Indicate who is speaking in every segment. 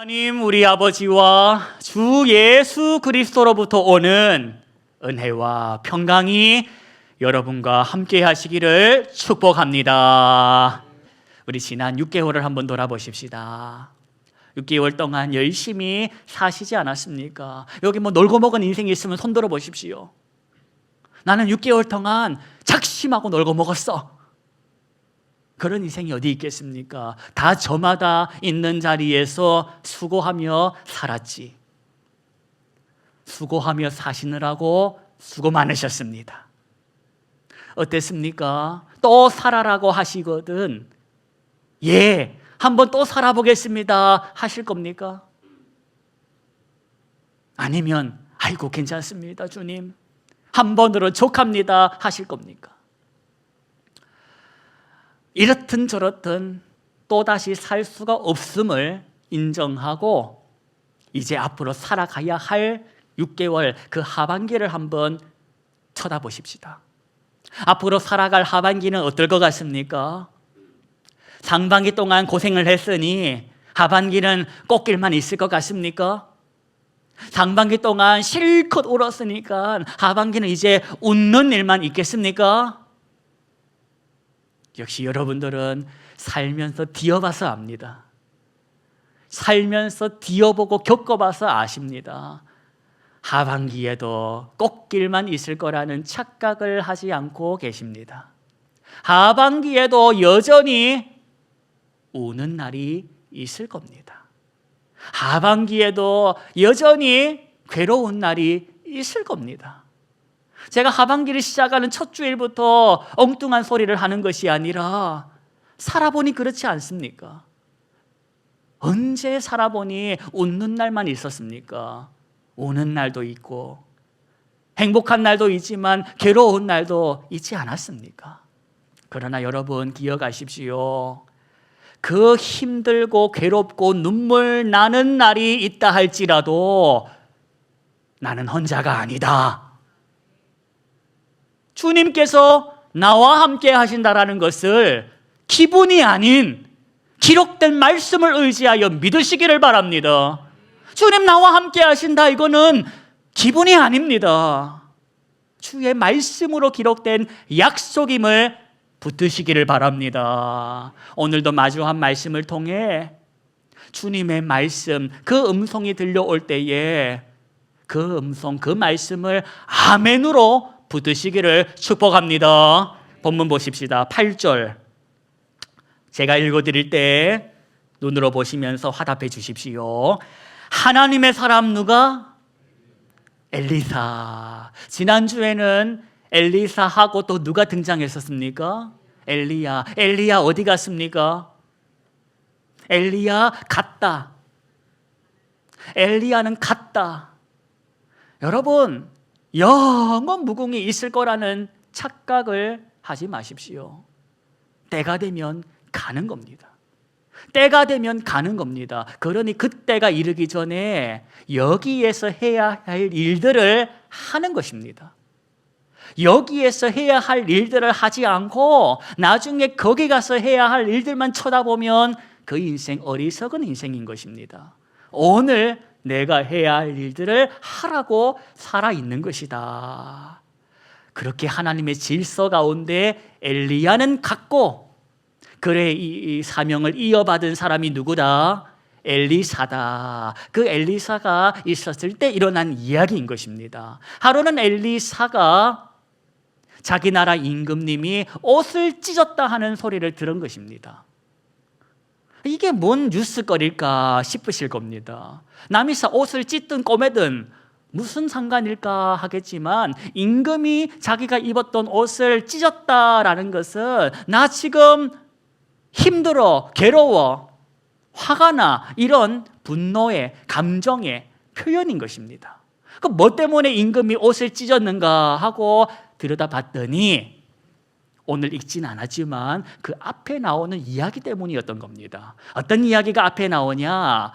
Speaker 1: 하나님 우리 아버지와 주 예수 그리스도로부터 오는 은혜와 평강이 여러분과 함께 하시기를 축복합니다. 우리 지난 6개월을 한번 돌아보십시다. 6개월 동안 열심히 사시지 않았습니까? 여기 놀고 먹은 인생이 있으면 손 들어 보십시오. 나는 6개월 동안 작심하고 놀고 먹었어. 그런 인생이 어디 있겠습니까? 다 저마다 있는 자리에서 수고하며 살았지. 수고하며 사시느라고 수고 많으셨습니다. 어땠습니까? 또 살아라고 하시거든. 예, 한번 또 살아보겠습니다 하실 겁니까? 아니면 아이고 괜찮습니다 주님, 한 번으로 족합니다 하실 겁니까? 이렇든 저렇든 또다시 살 수가 없음을 인정하고 이제 앞으로 살아가야 할 6개월 그 하반기를 한번 쳐다보십시다. 앞으로 살아갈 하반기는 어떨 것 같습니까? 상반기 동안 고생을 했으니 하반기는 꽃길만 있을 것 같습니까? 상반기 동안 실컷 울었으니까 하반기는 이제 웃는 일만 있겠습니까? 역시 여러분들은 살면서 뒤어봐서 압니다. 살면서 뒤어보고 겪어봐서 아십니다. 하반기에도 꽃길만 있을 거라는 착각을 하지 않고 계십니다. 하반기에도 여전히 우는 날이 있을 겁니다. 하반기에도 여전히 괴로운 날이 있을 겁니다. 제가 하반기를 시작하는 첫 주일부터 엉뚱한 소리를 하는 것이 아니라 살아보니 그렇지 않습니까? 언제 살아보니 웃는 날만 있었습니까? 우는 날도 있고 행복한 날도 있지만 괴로운 날도 있지 않았습니까? 그러나 여러분 기억하십시오. 그 힘들고 괴롭고 눈물 나는 날이 있다 할지라도 나는 혼자가 아니다. 주님께서 나와 함께 하신다라는 것을 기분이 아닌 기록된 말씀을 의지하여 믿으시기를 바랍니다. 주님 나와 함께 하신다, 이거는 기분이 아닙니다. 주의 말씀으로 기록된 약속임을 붙드시기를 바랍니다. 오늘도 마주한 말씀을 통해 주님의 말씀, 그 음성이 들려올 때에 그 음성, 그 말씀을 아멘으로 붙드시기를 축복합니다. 본문 보십시다. 8절 제가 읽어드릴 때 눈으로 보시면서 화답해 주십시오. 하나님의 사람 누가? 엘리사. 지난주에는 엘리사하고 또 누가 등장했었습니까? 엘리야. 엘리야 어디 갔습니까? 엘리야 갔다. 엘리야는 갔다. 여러분, 영원 무궁이 있을 거라는 착각을 하지 마십시오. 때가 되면 가는 겁니다. 때가 되면 가는 겁니다. 그러니 그때가 이르기 전에 여기에서 해야 할 일들을 하는 것입니다. 여기에서 해야 할 일들을 하지 않고 나중에 거기 가서 해야 할 일들만 쳐다보면 그 인생 어리석은 인생인 것입니다. 오늘 내가 해야 할 일들을 하라고 살아있는 것이다. 그렇게 하나님의 질서 가운데 엘리야는 갔고, 그래 이 사명을 이어받은 사람이 누구다? 엘리사다. 그 엘리사가 있었을 때 일어난 이야기인 것입니다. 하루는 엘리사가 자기 나라 임금님이 옷을 찢었다 하는 소리를 들은 것입니다. 이게 뭔 뉴스거리일까 싶으실 겁니다. 남이 옷을 찢든 꼬매든 무슨 상관일까 하겠지만 임금이 자기가 입었던 옷을 찢었다라는 것은 나 지금 힘들어, 괴로워, 화가 나, 이런 분노의 감정의 표현인 것입니다. 그 뭐 때문에 임금이 옷을 찢었는가 하고 들여다봤더니 오늘 읽진 않았지만 그 앞에 나오는 이야기 때문이었던 겁니다. 어떤 이야기가 앞에 나오냐?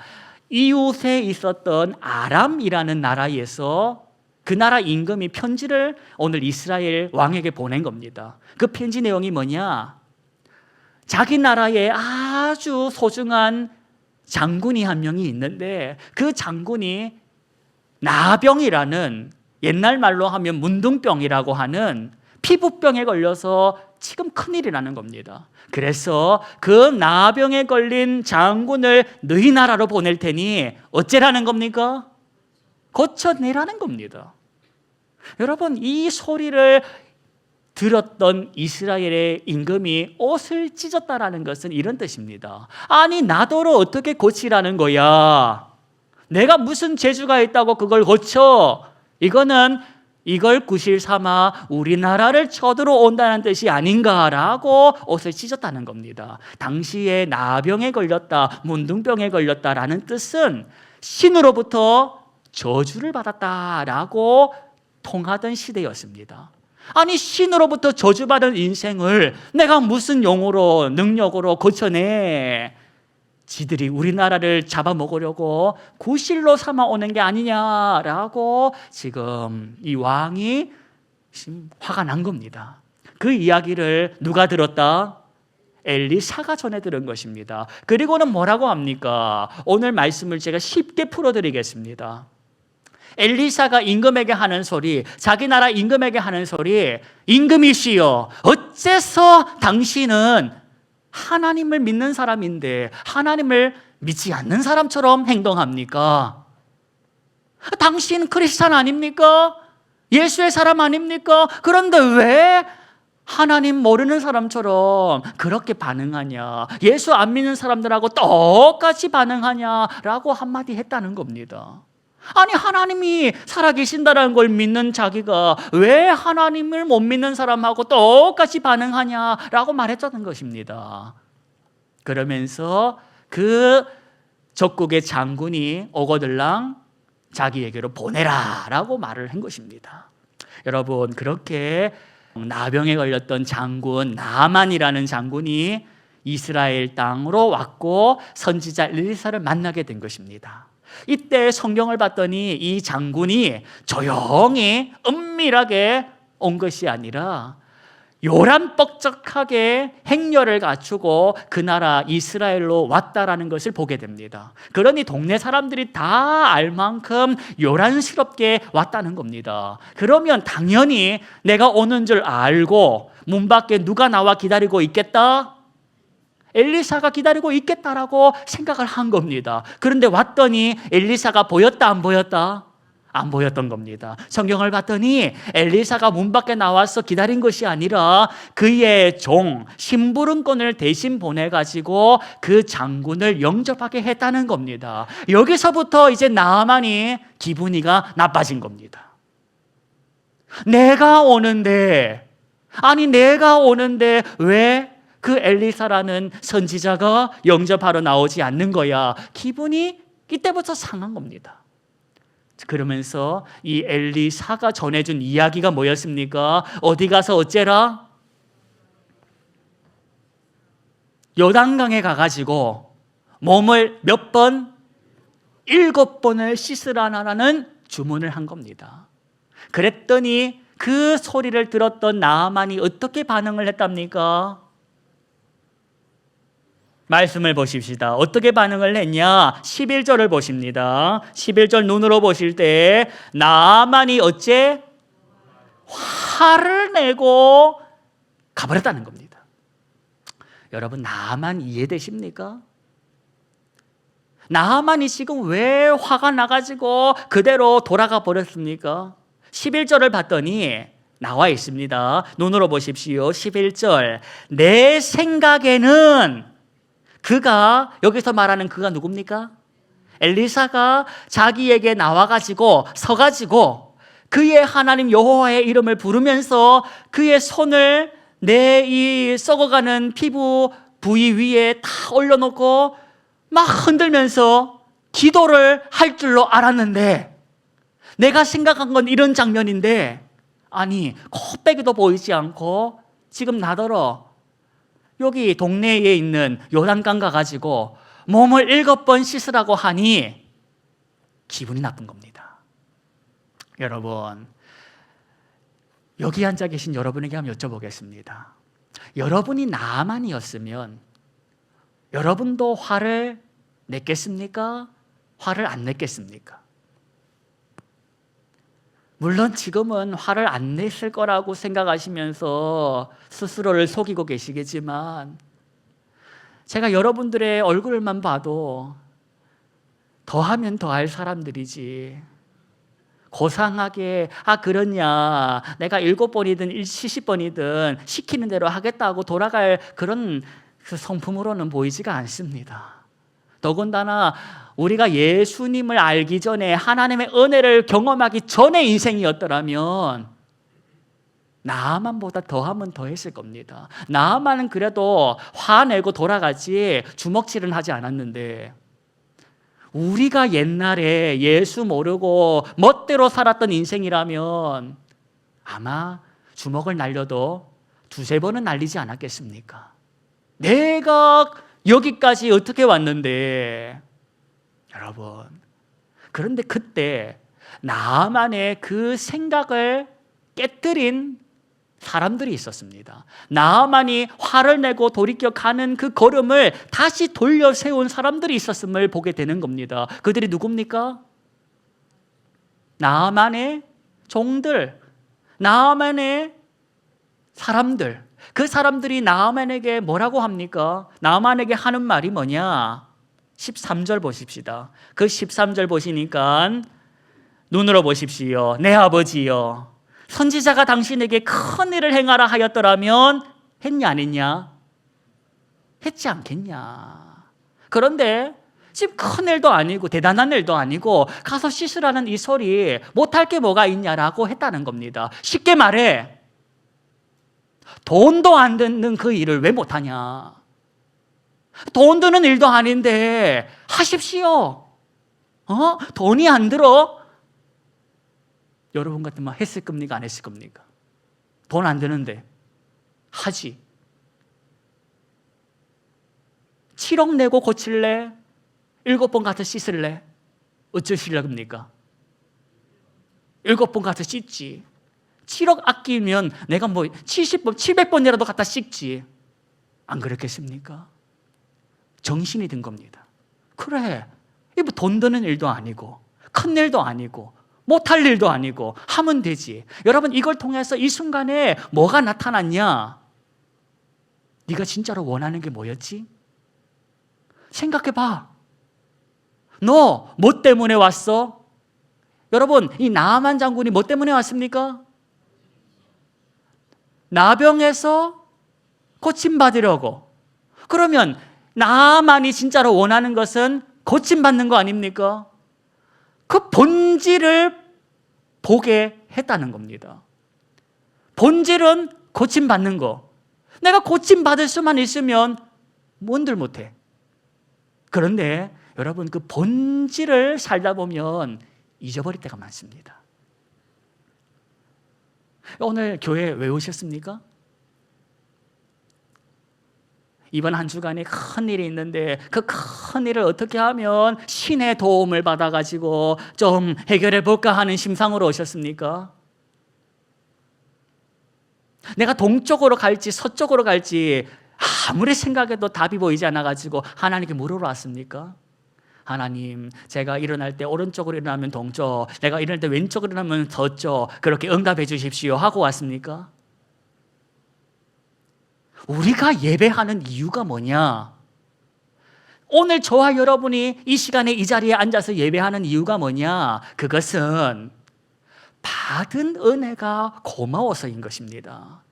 Speaker 1: 이웃에 있었던 아람이라는 나라에서 그 나라 임금이 편지를 오늘 이스라엘 왕에게 보낸 겁니다. 그 편지 내용이 뭐냐? 자기 나라에 아주 소중한 장군이 한 명이 있는데 그 장군이 나병이라는, 옛날 말로 하면 문둥병이라고 하는 피부병에 걸려서 지금 큰일이 나는 겁니다. 그래서 그 나병에 걸린 장군을 너희 나라로 보낼 테니 어째라는 겁니까? 고쳐내라는 겁니다. 여러분, 이 소리를 들었던 이스라엘의 임금이 옷을 찢었다라는 것은 이런 뜻입니다. 아니, 나더러 어떻게 고치라는 거야? 내가 무슨 재주가 있다고 그걸 고쳐? 이걸 구실 삼아 우리나라를 쳐들어온다는 뜻이 아닌가라고 옷을 찢었다는 겁니다. 당시에 나병에 걸렸다, 문둥병에 걸렸다라는 뜻은 신으로부터 저주를 받았다라고 통하던 시대였습니다. 아니, 신으로부터 저주받은 인생을 내가 무슨 용어로, 능력으로 고쳐내? 지들이 우리나라를 잡아먹으려고 구실로 삼아오는 게 아니냐라고 지금 이 왕이 화가 난 겁니다. 그 이야기를 누가 들었다? 엘리사가 전해 들은 것입니다. 그리고는 뭐라고 합니까? 오늘 말씀을 제가 쉽게 풀어드리겠습니다. 엘리사가 임금에게 하는 소리, 자기 나라 임금에게 하는 소리, 임금이시여, 어째서 당신은 하나님을 믿는 사람인데 하나님을 믿지 않는 사람처럼 행동합니까? 당신 크리스찬 아닙니까? 예수의 사람 아닙니까? 그런데 왜 하나님 모르는 사람처럼 그렇게 반응하냐? 예수 안 믿는 사람들하고 똑같이 반응하냐라고 한마디 했다는 겁니다. 아니, 하나님이 살아계신다는 걸 믿는 자기가 왜 하나님을 못 믿는 사람하고 똑같이 반응하냐라고 말했다는 것입니다. 그러면서 그 적국의 장군이 오고들랑 자기에게로 보내라라고 말을 한 것입니다. 여러분, 그렇게 나병에 걸렸던 장군 나만이라는 장군이 이스라엘 땅으로 왔고 선지자 엘리사를 만나게 된 것입니다. 이때 성경을 봤더니 이 장군이 조용히 은밀하게 온 것이 아니라 요란뻑적하게 행렬을 갖추고 그 나라 이스라엘로 왔다라는 것을 보게 됩니다. 그러니 동네 사람들이 다 알 만큼 요란스럽게 왔다는 겁니다. 그러면 당연히 내가 오는 줄 알고 문 밖에 누가 나와 기다리고 있겠다? 엘리사가 기다리고 있겠다라고 생각을 한 겁니다. 그런데 왔더니 엘리사가 보였다, 안 보였다? 안 보였던 겁니다. 성경을 봤더니 엘리사가 문 밖에 나와서 기다린 것이 아니라 그의 종 심부름꾼을 대신 보내가지고 그 장군을 영접하게 했다는 겁니다. 여기서부터 이제 나아만이 기분이가 나빠진 겁니다. 내가 오는데 왜 그 엘리사라는 선지자가 영접하러 나오지 않는 거야? 기분이 이때부터 상한 겁니다. 그러면서 이 엘리사가 전해준 이야기가 뭐였습니까? 어디 가서 어째라? 요단강에 가가지고 몸을 몇 번? 7번을 씻으라라는 주문을 한 겁니다. 그랬더니 그 소리를 들었던 나아만이 어떻게 반응을 했답니까? 말씀을 보십시다. 어떻게 반응을 했냐? 11절을 보십니다. 11절 눈으로 보실 때 나아만이 어째? 화를 내고 가버렸다는 겁니다. 여러분, 나아만 이해되십니까? 나아만이 지금 왜 화가 나가지고 그대로 돌아가 버렸습니까? 11절을 봤더니 나와 있습니다. 눈으로 보십시오. 11절. 내 생각에는 그가, 여기서 말하는 그가 누굽니까? 엘리사가 자기에게 나와가지고 서가지고 그의 하나님 여호와의 이름을 부르면서 그의 손을 내 이 썩어가는 피부 부위 위에 다 올려놓고 막 흔들면서 기도를 할 줄로 알았는데, 내가 생각한 건 이런 장면인데, 아니 코빼기도 보이지 않고 지금 나더러 여기 동네에 있는 요단강 가가지고 몸을 7번 씻으라고 하니 기분이 나쁜 겁니다. 여러분, 여기 앉아 계신 여러분에게 한번 여쭤보겠습니다. 여러분이 나아만이었으면 여러분도 화를 냈겠습니까? 화를 안 냈겠습니까? 물론 지금은 화를 안 냈을 거라고 생각하시면서 스스로를 속이고 계시겠지만 제가 여러분들의 얼굴만 봐도 더하면 더할 사람들이지, 고상하게 그러냐, 내가 7번이든 70번이든 시키는 대로 하겠다고 돌아갈 그런 그 성품으로는 보이지가 않습니다. 더군다나 우리가 예수님을 알기 전에, 하나님의 은혜를 경험하기 전의 인생이었더라면 나만보다 더하면 더했을 겁니다. 나만은 그래도 화내고 돌아가지 주먹질은 하지 않았는데, 우리가 옛날에 예수 모르고 멋대로 살았던 인생이라면 아마 주먹을 날려도 2-3번은 날리지 않았겠습니까? 내가 여기까지 어떻게 왔는데. 여러분, 그런데 그때 나만의 그 생각을 깨뜨린 사람들이 있었습니다. 나만이 화를 내고 돌이켜 가는 그 걸음을 다시 돌려 세운 사람들이 있었음을 보게 되는 겁니다. 그들이 누굽니까? 나만의 종들, 나만의 사람들. 그 사람들이 나만에게 뭐라고 합니까? 나만에게 하는 말이 뭐냐? 13절 보십시다. 그 13절 보시니까 눈으로 보십시오. 내 아버지여, 선지자가 당신에게 큰 일을 행하라 하였더라면 했냐 안 했냐? 했지 않겠냐? 그런데 지금 큰 일도 아니고 대단한 일도 아니고 가서 씻으라는 이 소리, 못할 게 뭐가 있냐라고 했다는 겁니다. 쉽게 말해, 돈도 안 드는 그 일을 왜 못하냐? 돈 드는 일도 아닌데 하십시오. 돈이 안 들어? 여러분 같으면 했을 겁니까? 안 했을 겁니까? 돈 안 드는데 하지. 7억 내고 고칠래? 7번 가서 씻을래? 어쩌시려고 합니까? 7번 가서 씻지. 7억 아끼면 내가 70번, 700번이라도 갖다 씻지. 안 그렇겠습니까? 정신이 든 겁니다. 그래, 이거 돈 드는 일도 아니고 큰 일도 아니고 못할 일도 아니고 하면 되지. 여러분, 이걸 통해서 이 순간에 뭐가 나타났냐? 네가 진짜로 원하는 게 뭐였지? 생각해봐. 너 뭐 때문에 왔어? 여러분, 이 나아만 장군이 뭐 때문에 왔습니까? 나병에서 고침받으려고. 그러면 나만이 진짜로 원하는 것은 고침받는 거 아닙니까? 그 본질을 보게 했다는 겁니다. 본질은 고침받는 거. 내가 고침받을 수만 있으면 뭔들 못해. 그런데 여러분, 그 본질을 살다 보면 잊어버릴 때가 많습니다. 오늘 교회 왜 오셨습니까? 이번 한 주간에 큰 일이 있는데 그 큰 일을 어떻게 하면 신의 도움을 받아가지고 좀 해결해 볼까 하는 심상으로 오셨습니까? 내가 동쪽으로 갈지 서쪽으로 갈지 아무리 생각해도 답이 보이지 않아가지고 하나님께 물으러 왔습니까? 하나님, 제가 일어날 때 오른쪽으로 일어나면 동쪽, 내가 일어날 때 왼쪽으로 일어나면 서쪽, 그렇게 응답해 주십시오 하고 왔습니까? 우리가 예배하는 이유가 뭐냐? 오늘 저와 여러분이 이 시간에 이 자리에 앉아서 예배하는 이유가 뭐냐? 그것은 받은 은혜가 고마워서인 것입니다.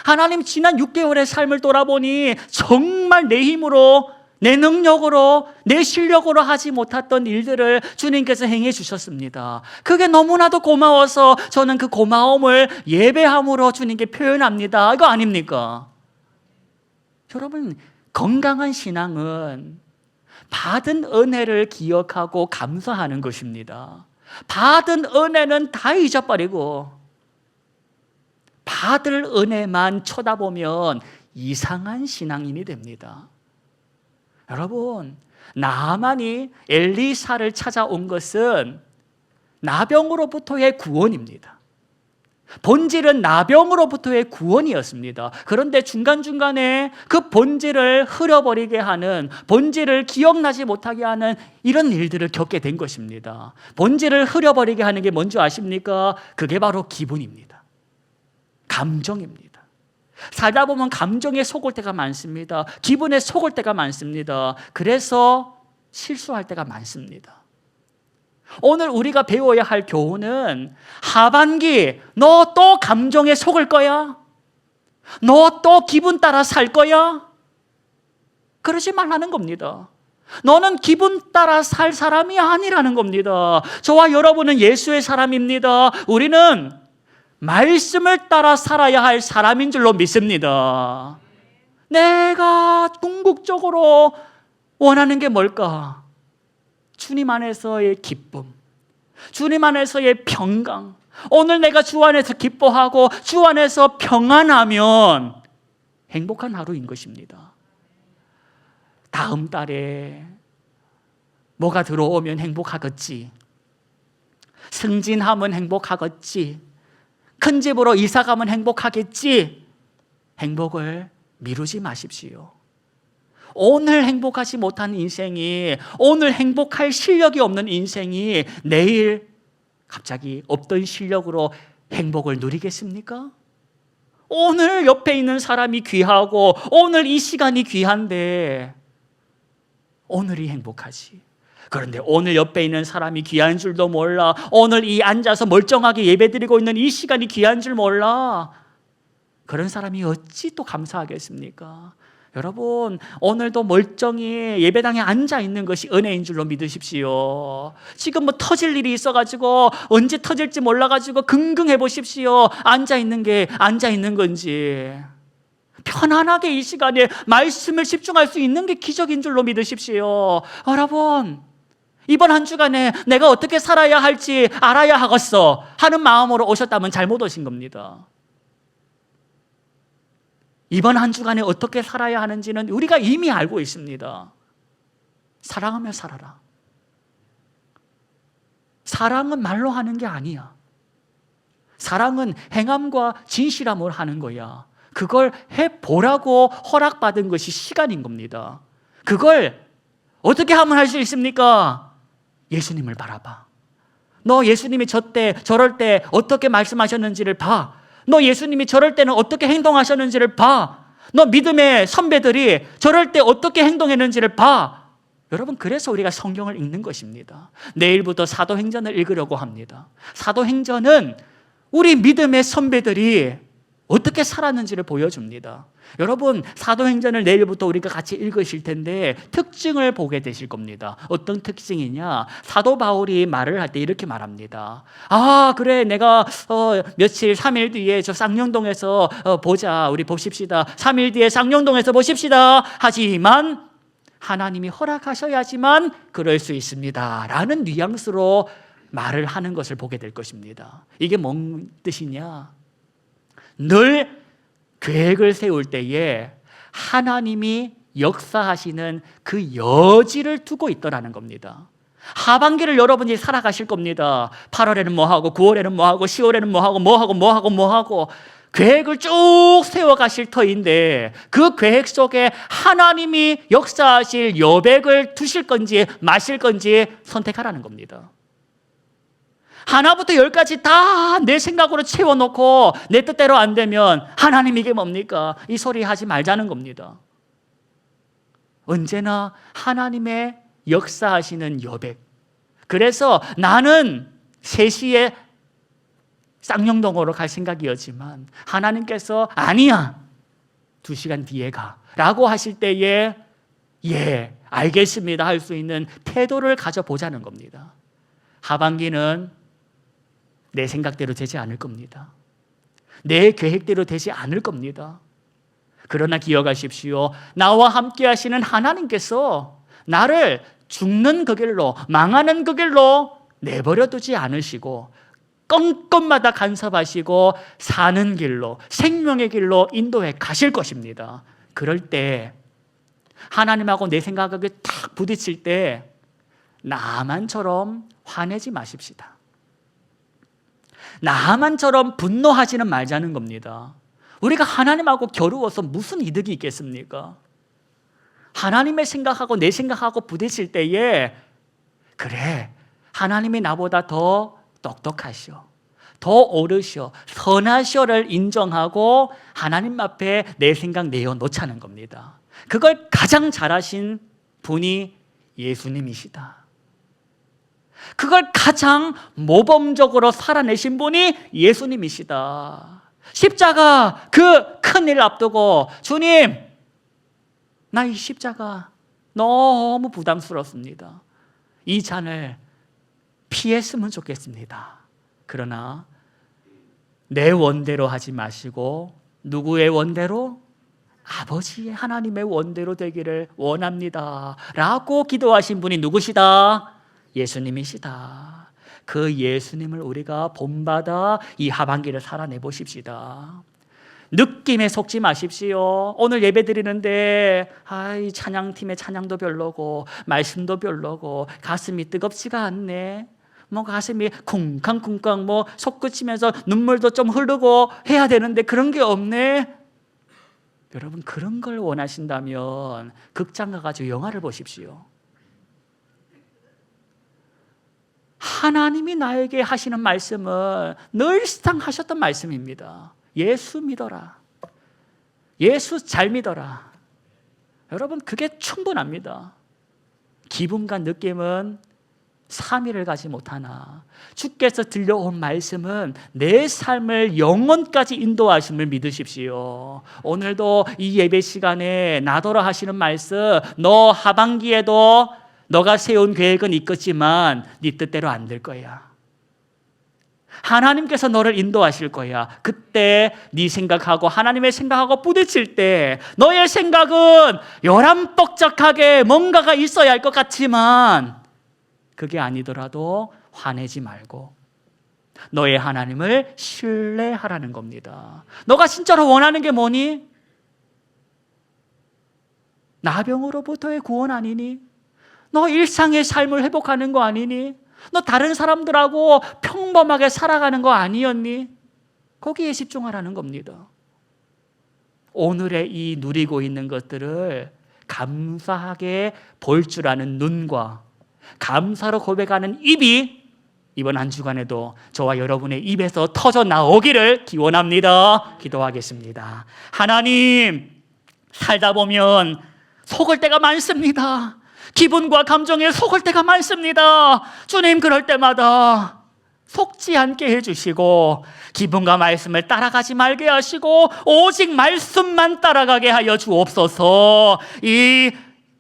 Speaker 1: 하나님, 지난 6개월의 삶을 돌아보니 정말 내 힘으로, 내 능력으로, 내 실력으로 하지 못했던 일들을 주님께서 행해 주셨습니다. 그게 너무나도 고마워서 저는 그 고마움을 예배함으로 주님께 표현합니다. 이거 아닙니까? 여러분, 건강한 신앙은 받은 은혜를 기억하고 감사하는 것입니다. 받은 은혜는 다 잊어버리고 받을 은혜만 쳐다보면 이상한 신앙인이 됩니다. 여러분, 나만이 엘리사를 찾아온 것은 나병으로부터의 구원입니다. 본질은 나병으로부터의 구원이었습니다. 그런데 중간중간에 그 본질을 흐려버리게 하는, 본질을 기억나지 못하게 하는 이런 일들을 겪게 된 것입니다. 본질을 흐려버리게 하는 게 뭔지 아십니까? 그게 바로 기분입니다. 감정입니다. 살다 보면 감정에 속을 때가 많습니다. 기분에 속을 때가 많습니다. 그래서 실수할 때가 많습니다. 오늘 우리가 배워야 할 교훈은 하반기 너 또 감정에 속을 거야? 너 또 기분 따라 살 거야? 그러지 말라는 겁니다. 너는 기분 따라 살 사람이 아니라는 겁니다. 저와 여러분은 예수의 사람입니다. 우리는 말씀을 따라 살아야 할 사람인 줄로 믿습니다. 내가 궁극적으로 원하는 게 뭘까? 주님 안에서의 기쁨, 주님 안에서의 평강. 오늘 내가 주 안에서 기뻐하고 주 안에서 평안하면 행복한 하루인 것입니다. 다음 달에 뭐가 들어오면 행복하겠지, 승진하면 행복하겠지, 큰 집으로 이사 가면 행복하겠지. 행복을 미루지 마십시오. 오늘 행복하지 못한 인생이, 오늘 행복할 실력이 없는 인생이 내일 갑자기 없던 실력으로 행복을 누리겠습니까? 오늘 옆에 있는 사람이 귀하고 오늘 이 시간이 귀한데 오늘이 행복하지. 그런데 오늘 옆에 있는 사람이 귀한 줄도 몰라. 오늘 이 앉아서 멀쩡하게 예배드리고 있는 이 시간이 귀한 줄 몰라. 그런 사람이 어찌 또 감사하겠습니까? 여러분, 오늘도 멀쩡히 예배당에 앉아 있는 것이 은혜인 줄로 믿으십시오. 지금 뭐 터질 일이 있어가지고 언제 터질지 몰라가지고 긍긍해 보십시오. 앉아 있는 게 앉아 있는 건지. 편안하게 이 시간에 말씀을 집중할 수 있는 게 기적인 줄로 믿으십시오. 여러분, 이번 한 주간에 내가 어떻게 살아야 할지 알아야 하겠어 하는 마음으로 오셨다면 잘못 오신 겁니다. 이번 한 주간에 어떻게 살아야 하는지는 우리가 이미 알고 있습니다. 사랑하며 살아라. 사랑은 말로 하는 게 아니야. 사랑은 행함과 진실함을 하는 거야. 그걸 해보라고 허락받은 것이 시간인 겁니다. 그걸 어떻게 하면 할 수 있습니까? 예수님을 바라봐. 너 예수님이 저때 저럴 때 어떻게 말씀하셨는지를 봐. 너 예수님이 저럴 때는 어떻게 행동하셨는지를 봐. 너 믿음의 선배들이 저럴 때 어떻게 행동했는지를 봐. 여러분, 그래서 우리가 성경을 읽는 것입니다. 내일부터 사도행전을 읽으려고 합니다. 사도행전은 우리 믿음의 선배들이 어떻게 살았는지를 보여줍니다. 여러분, 사도행전을 내일부터 우리가 같이 읽으실 텐데 특징을 보게 되실 겁니다. 어떤 특징이냐? 사도 바울이 말을 할 때 이렇게 말합니다. 아, 그래, 내가 며칠 3일 뒤에 저 쌍용동에서 보자, 우리 보십시다. 3일 뒤에 쌍용동에서 보십시다. 하지만 하나님이 허락하셔야지만 그럴 수 있습니다 라는 뉘앙스로 말을 하는 것을 보게 될 것입니다. 이게 뭔 뜻이냐? 늘 계획을 세울 때에 하나님이 역사하시는 그 여지를 두고 있더라는 겁니다. 하반기를 여러분이 살아가실 겁니다. 8월에는 뭐하고 9월에는 뭐하고 10월에는 뭐하고 계획을 쭉 세워가실 터인데 그 계획 속에 하나님이 역사하실 여백을 두실 건지 마실 건지 선택하라는 겁니다. 하나부터 열까지 다 내 생각으로 채워놓고 내 뜻대로 안 되면 하나님 이게 뭡니까? 이 소리 하지 말자는 겁니다. 언제나 하나님의 역사하시는 여백. 그래서 나는 3시에 쌍용동으로 갈 생각이었지만 하나님께서 아니야, 2시간 뒤에 가 라고 하실 때에 예, 알겠습니다 할 수 있는 태도를 가져보자는 겁니다. 하반기는 내 생각대로 되지 않을 겁니다. 내 계획대로 되지 않을 겁니다. 그러나 기억하십시오. 나와 함께 하시는 하나님께서 나를 죽는 그 길로, 망하는 그 길로 내버려 두지 않으시고 건건마다 간섭하시고 사는 길로, 생명의 길로 인도해 가실 것입니다. 그럴 때 하나님하고 내 생각하고 딱 부딪힐 때 나만처럼 화내지 마십시다. 나만처럼 분노하지는 말자는 겁니다. 우리가 하나님하고 겨루어서 무슨 이득이 있겠습니까? 하나님의 생각하고 내 생각하고 부딪힐 때에 그래, 하나님이 나보다 더 똑똑하시오, 더 옳으시오, 선하시오를 인정하고 하나님 앞에 내 생각 내어놓자는 겁니다. 그걸 가장 잘하신 분이 예수님이시다. 그걸 가장 모범적으로 살아내신 분이 예수님이시다. 십자가 그 큰일을 앞두고 주님, 나 이 십자가 너무 부담스럽습니다. 이 잔을 피했으면 좋겠습니다. 그러나 내 원대로 하지 마시고 누구의 원대로? 아버지의 하나님의 원대로 되기를 원합니다 라고 기도하신 분이 누구시다? 예수님이시다. 그 예수님을 우리가 본받아 이 하반기를 살아내 보십시다. 느낌에 속지 마십시오. 오늘 예배 드리는데 찬양팀의 찬양도 별로고 말씀도 별로고 가슴이 뜨겁지가 않네, 가슴이 쿵쾅쿵쾅 솟구치면서 눈물도 좀 흐르고 해야 되는데 그런 게 없네. 여러분, 그런 걸 원하신다면 극장 가가지고 영화를 보십시오. 하나님이 나에게 하시는 말씀은 늘상 하셨던 말씀입니다. 예수 믿어라, 예수 잘 믿어라. 여러분, 그게 충분합니다. 기분과 느낌은 3일을 가지 못하나 주께서 들려온 말씀은 내 삶을 영원까지 인도하심을 믿으십시오. 오늘도 이 예배 시간에 나더러 하시는 말씀, 너 하반기에도 너가 세운 계획은 있겠지만 네 뜻대로 안 될 거야. 하나님께서 너를 인도하실 거야. 그때 네 생각하고 하나님의 생각하고 부딪힐 때 너의 생각은 요란뻑적하게 뭔가가 있어야 할 것 같지만 그게 아니더라도 화내지 말고 너의 하나님을 신뢰하라는 겁니다. 너가 진짜로 원하는 게 뭐니? 나병으로부터의 구원 아니니? 너 일상의 삶을 회복하는 거 아니니? 너 다른 사람들하고 평범하게 살아가는 거 아니었니? 거기에 집중하라는 겁니다. 오늘의 이 누리고 있는 것들을 감사하게 볼 줄 아는 눈과 감사로 고백하는 입이 이번 한 주간에도 저와 여러분의 입에서 터져 나오기를 기원합니다. 기도하겠습니다. 하나님, 살다 보면 속을 때가 많습니다. 기분과 감정에 속을 때가 많습니다. 주님, 그럴 때마다 속지 않게 해주시고 기분과 말씀을 따라가지 말게 하시고 오직 말씀만 따라가게 하여 주옵소서. 이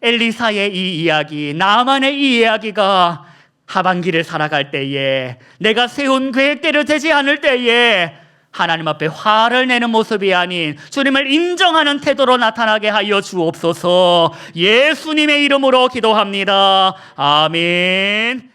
Speaker 1: 엘리사의 이 이야기, 나만의 이 이야기가 하반기를 살아갈 때에 내가 세운 계획대로 되지 않을 때에 하나님 앞에 화를 내는 모습이 아닌 주님을 인정하는 태도로 나타나게 하여 주옵소서. 예수님의 이름으로 기도합니다. 아멘.